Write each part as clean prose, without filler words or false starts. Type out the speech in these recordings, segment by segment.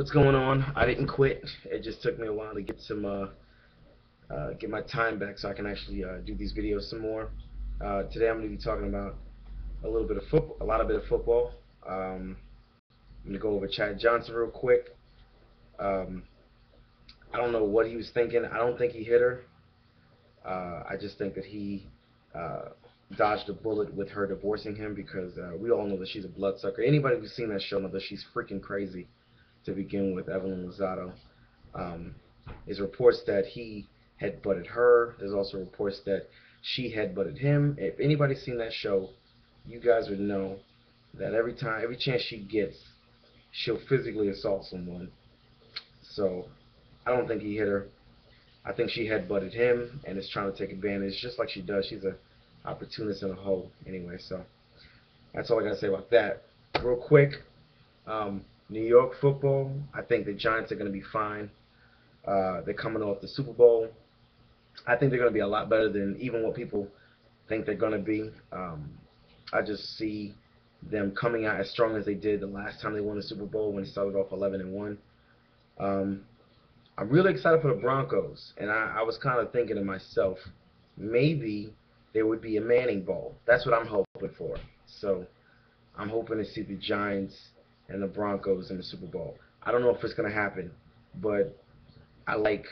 What's going on? I didn't quit. It just took me a while to get get my time back so I can actually do these videos some more. Today I'm going to be talking about a little bit of football, a lot of bit of football. I'm going to go over Chad Johnson real quick. Um, I don't know what he was thinking. I don't think he hit her. I just think that he uh, dodged a bullet with her divorcing him because we all know that she's a bloodsucker. Anybody who's seen that show knows that she's freaking crazy to begin with, Evelyn Lozado. Um, there's reports that he headbutted her. There's also reports that she headbutted him. If anybody's seen that show, you guys would know that every chance she gets, she'll physically assault someone. So I don't think he hit her. I think she headbutted him and is trying to take advantage, just like she does. She's a opportunist and a hoe anyway. So that's all I gotta say about that. Real quick, New York football. I think the Giants are gonna be fine. They're coming off the Super Bowl. I think they're going to be a lot better than even what people think they're going to be. I just see them coming out as strong as they did the last time they won the Super Bowl when they started off 11-1. I'm really excited for the Broncos, and I was kind of thinking to myself, maybe there would be a Manning Bowl. That's what I'm hoping for. So I'm hoping to see the Giants and the Broncos in the Super Bowl. I don't know if it's going to happen, but I like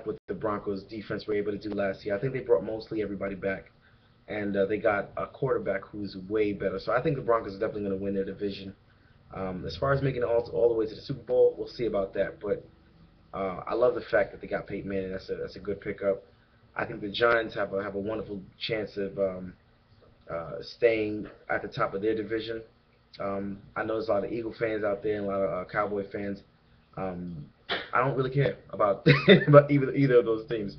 what the Broncos defense were able to do last year. I think they brought mostly everybody back, and they got a quarterback who's way better. So I think the Broncos are definitely going to win their division. As far as making it all the way to the Super Bowl, we'll see about that. But I love the fact that they got Peyton Manning. That's a good pickup. I think the Giants have a wonderful chance of staying at the top of their division. I know there's a lot of Eagle fans out there and a lot of Cowboy fans. I don't really care about about either of those teams.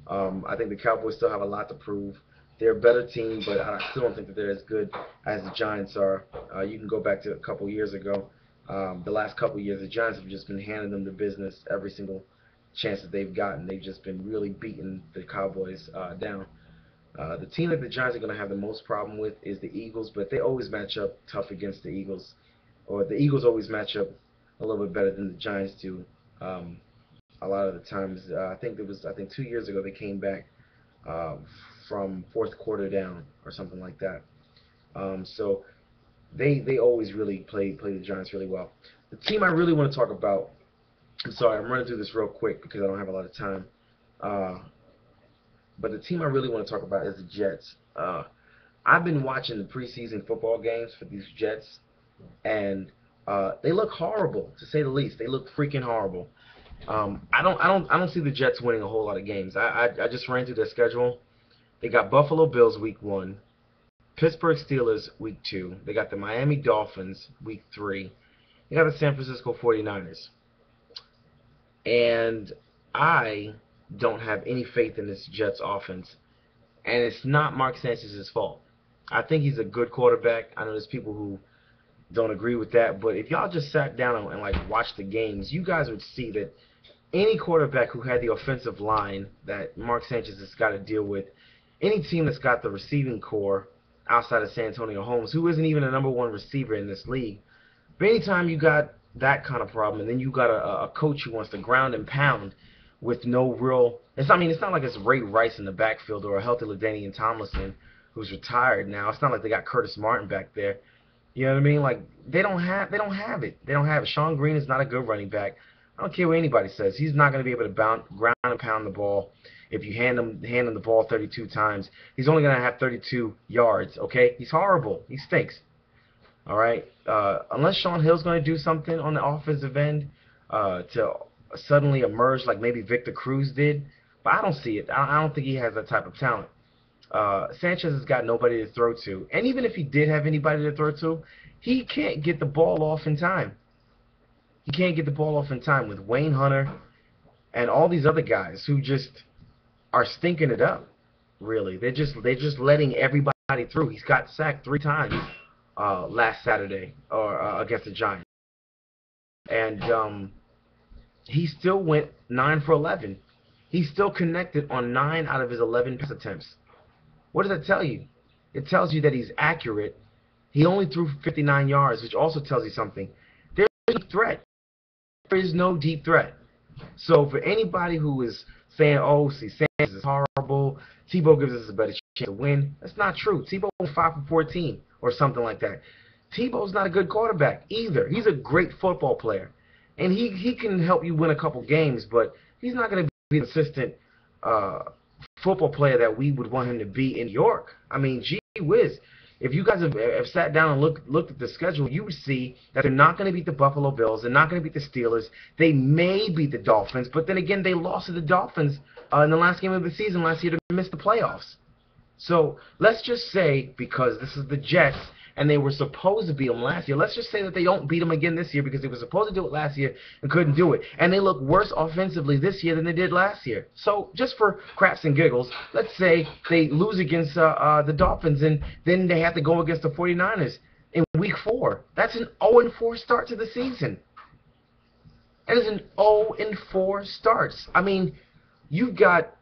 I think the Cowboys still have a lot to prove. They're a better team, but I still don't think that they're as good as the Giants are. You can go back to a couple years ago. The last couple years, the Giants have just been handing them the business every single chance that they've gotten. They've just been really beating the Cowboys down. The team that the Giants are going to have the most problem with is the Eagles, but they always match up tough against the Eagles, or the Eagles always match up a little bit better than the Giants do. A lot of the times, I think 2 years ago they came back from fourth quarter down or something like that. So they always really play the Giants really well. The team I really want to talk about. I'm sorry, I'm running through this real quick because I don't have a lot of time. But the team I really want to talk about is the Jets. I've been watching the preseason football games for these Jets, and they look horrible, to say the least. They look freaking horrible. I don't see the Jets winning a whole lot of games. I just ran through their schedule. They got Buffalo Bills week 1, Pittsburgh Steelers week 2. They got the Miami Dolphins week 3. They got the San Francisco 49ers. And I don't have any faith in this Jets offense. And it's not Mark Sanchez's fault. I think he's a good quarterback. I know there's people who don't agree with that, but if y'all just sat down and like watched the games, you guys would see that any quarterback who had the offensive line that Mark Sanchez has got to deal with, any team that's got the receiving core outside of San Antonio Holmes, who isn't even a #1 receiver in this league, but anytime you got that kind of problem, and then you got a coach who wants to ground and pound with no real, it's not like it's Ray Rice in the backfield or a healthy LaDainian Tomlinson who's retired now. It's not like they got Curtis Martin back there. You know what I mean? Like they don't have it. They don't have it. Sean Green is not a good running back. I don't care what anybody says. He's not going to be able to ground and pound the ball. If you hand him the ball 32 times, he's only going to have 32 yards. Okay, he's horrible. He stinks. All right. Unless Sean Hill's going to do something on the offensive end to suddenly emerge like maybe Victor Cruz did, but I don't see it. I don't think he has that type of talent. Sanchez has got nobody to throw to, and even if he did have anybody to throw to, he can't get the ball off in time. He can't get the ball off in time with Wayne Hunter and all these other guys who just are stinking it up. Really, they're just letting everybody through. He's got sacked 3 times last Saturday or against the Giants, and he still went 9 for 11. He still connected on 9 out of his 11 pass attempts. What does that tell you? It tells you that he's accurate. He only threw 59 yards, which also tells you something. There's no threat. is no deep threat. So for anybody who is saying, "Oh, see, Sanchez is horrible. Tebow gives us a better chance to win," that's not true. Tebow went 5 for 14 or something like that. Tebow's not a good quarterback either. He's a great football player, and he can help you win a couple games, but he's not going to be a consistent uh, football player that we would want him to be in New York. I mean, gee whiz. If you guys have sat down and looked at the schedule, you would see that they're not going to beat the Buffalo Bills. They're not going to beat the Steelers. They may beat the Dolphins, but then again, they lost to the Dolphins in the last game of the season last year to miss the playoffs. So let's just say, because this is the Jets, and they were supposed to beat them last year, let's just say that they don't beat them again this year because they were supposed to do it last year and couldn't do it. And they look worse offensively this year than they did last year. So just for craps and giggles, let's say they lose against the Dolphins, and then they have to go against the 49ers in Week 4. That's an 0-4 start to the season. That is an 0-4 starts. I mean, you've got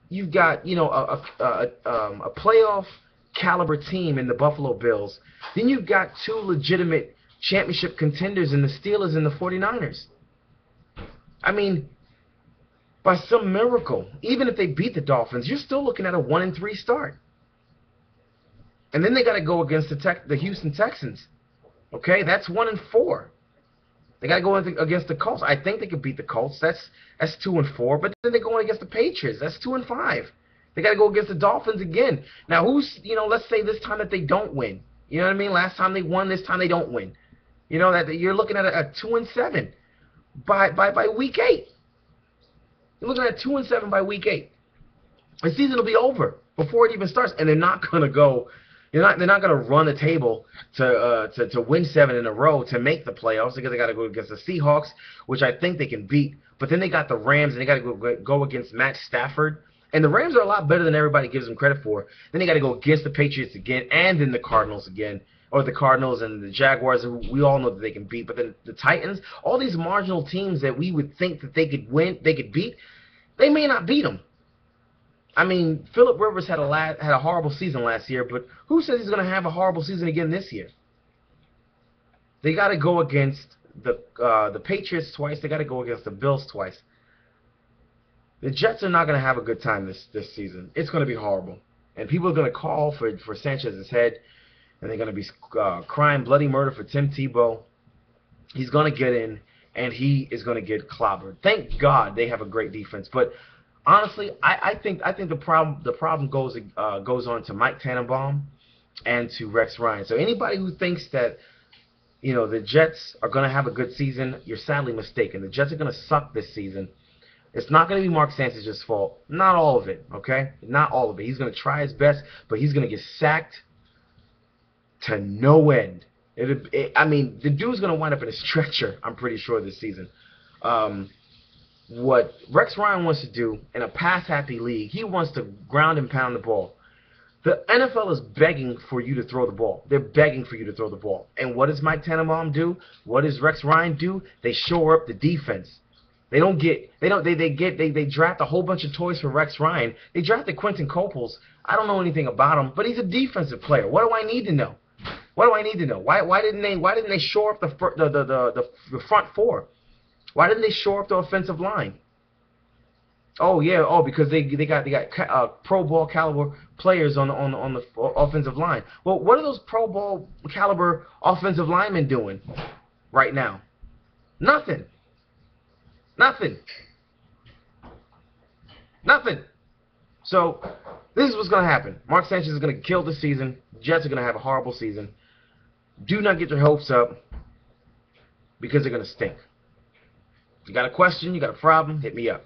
you know a playoff caliber team in the Buffalo Bills. Then you've got two legitimate championship contenders in the Steelers and the 49ers. I mean, by some miracle, even if they beat the Dolphins, you're still looking at a 1-3 start. And then they got to go against the Houston Texans. Okay, that's 1-4. They got to go against the Colts. I think they could beat the Colts. That's 2-4. But then they're going against the Patriots. That's 2-5. They got to go against the Dolphins again. Now, let's say this time that they don't win. You know what I mean? Last time they won, this time they don't win. You know, that you're looking at a 2-7 by week 8. You're looking at 2-7 by week 8. The season will be over before it even starts, and they're not going to go. They're not going to run the table to win 7 in a row to make the playoffs, because they got to go against the Seahawks, which I think they can beat. But then they got the Rams, and they got to go against Matt Stafford. And the Rams are a lot better than everybody gives them credit for. Then they got to go against the Patriots again, and then the Cardinals again, or the Cardinals and the Jaguars, who we all know that they can beat. But then the Titans, all these marginal teams that we would think that they could win, they could beat, they may not beat them. I mean, Phillip Rivers had a horrible season last year, but who says he's going to have a horrible season again this year? They got to go against the Patriots twice. They got to go against the Bills twice. The Jets are not going to have a good time this season. It's going to be horrible. And people are going to call for Sanchez's head, and they're going to be crying bloody murder for Tim Tebow. He's going to get in, and he is going to get clobbered. Thank God they have a great defense. But honestly, I think the problem goes on to Mike Tannenbaum and to Rex Ryan. So anybody who thinks that the Jets are going to have a good season, you're sadly mistaken. The Jets are going to suck this season. It's not going to be Mark Sanchez's fault. Not all of it, okay? Not all of it. He's going to try his best, but he's going to get sacked to no end. I mean, the dude's going to wind up in a stretcher, I'm pretty sure, this season. What Rex Ryan wants to do in a pass-happy league, he wants to ground and pound the ball. The NFL is begging for you to throw the ball. They're begging for you to throw the ball. And what does Mike Tannenbaum do? What does Rex Ryan do? They shore up the defense. They draft a whole bunch of toys for Rex Ryan. They drafted Quentin Coples. I don't know anything about him, but he's a defensive player. What do I need to know? What do I need to know? Why didn't they shore up the front four? Why didn't they shore up the offensive line? Oh yeah, because they got Pro Bowl caliber players on the offensive line. Well, what are those Pro Bowl caliber offensive linemen doing right now? Nothing. So this is what's going to happen. Mark Sanchez is going to kill the season. Jets are going to have a horrible season. Do not get your hopes up, because they're going to stink. You got a question? You got a problem? Hit me up.